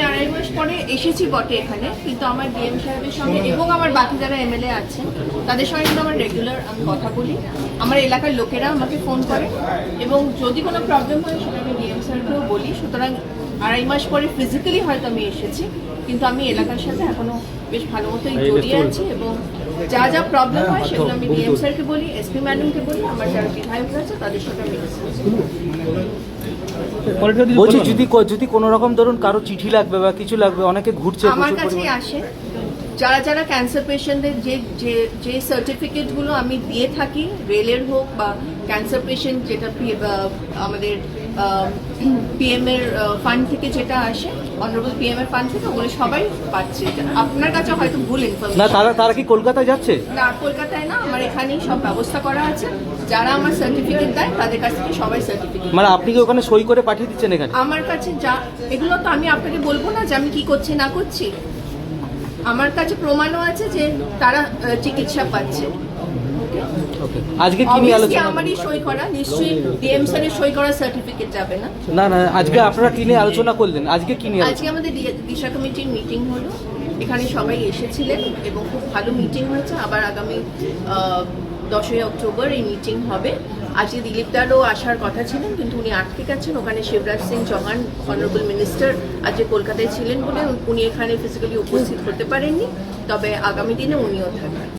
আমি 2.5 মাস পরে এসেছি বটে এখানে, কিন্তু আমার ডিএম সাহেবের সঙ্গে এবং আমার বাকি যারা এমএলএ আছেন তাদের সঙ্গে কিন্তু আমার রেগুলার আমি কথা বলি। আমার এলাকার লোকেরা আমাকে ফোন করে এবং যদি কোনো প্রবলেম হয় সেটা আমি ডিএম স্যারকেও বলি। সুতরাং 2.5 মাস পরে ফিজিক্যালি হয়তো আমি এসেছি, কিন্তু আমি এলাকার সাথে এখনো বেশ ভালো মতোই জড়িয়ে আছি এবং যা যা প্রবলেম হয় সেগুলো আমি ডিএম স্যারকে বলি, এসপি ম্যাডামকে বলি, আমার যারা বিধায়ক আছে তাদের সাথে আমি বলছি যদি কোনো রকম ধরুন কারো চিঠি লাগবে বা কিছু লাগবে, অনেকে ঘুরছে আমার কাছেই আসে। যারা ক্যান্সার পেশেন্টদের যে সার্টিফিকেটগুলো আমি দিয়ে থাকি, রেলের হোক বা ক্যান্সার পেশেন্ট যেটা আমাদের পিএম এর ফান্ড থেকে যেটা আসে, অনারেবল পিএম এর ফান্ড থেকে, ওগুলো সবাই পাচ্ছে। আপনার কাছে হয়তো ভুল ইনফরমেশন। না, তারা কি কলকাতায় যাচ্ছে? না, কলকাতায় না, আমার এখানেই সব ব্যবস্থা করা আছে। যারা আমার সার্টিফিকেট দেয় তাদের কাছ থেকে সবাই সার্টিফিকেট। মানে আপনি কি ওখানে সই করে পাঠিয়ে দিচ্ছেন এখানে? আমার কাছে যা এগুলো তো আমি আপনাকে বলবো না যে আমি কি করছি না করছি। আমার কাছে প্রমাণও আছে যে তারা চিকিৎসা পাচ্ছে। আজকে কি নিয়ে আলোচনা? আমারই সই করা, নিশ্চয়ই ডিএম স্যারের সই করা সার্টিফিকেট যাবে না। না, আজকে আপনারা কি নিয়ে আলোচনা করলেন? আজকে কি নিয়ে? আজকে আমাদের দিশা কমিটির মিটিং হলো, এখানে সবাই এসেছিলেন এবং খুব ভালো মিটিং হয়েছে। আবার আগামী 10ই অক্টোবর এই মিটিং হবে। আজকে দিলীপ দারও আসার কথা ছিলেন, কিন্তু উনি আটকে গেছেন ওখানে। শিবরাজ সিং চৌহান অনারেবল মিনিস্টার আজকে কলকাতায় ছিলেন বলে উনি এখানে ফিজিক্যালি উপস্থিত হতে পারেননি, তবে আগামী দিনে উনিও থাকবেন।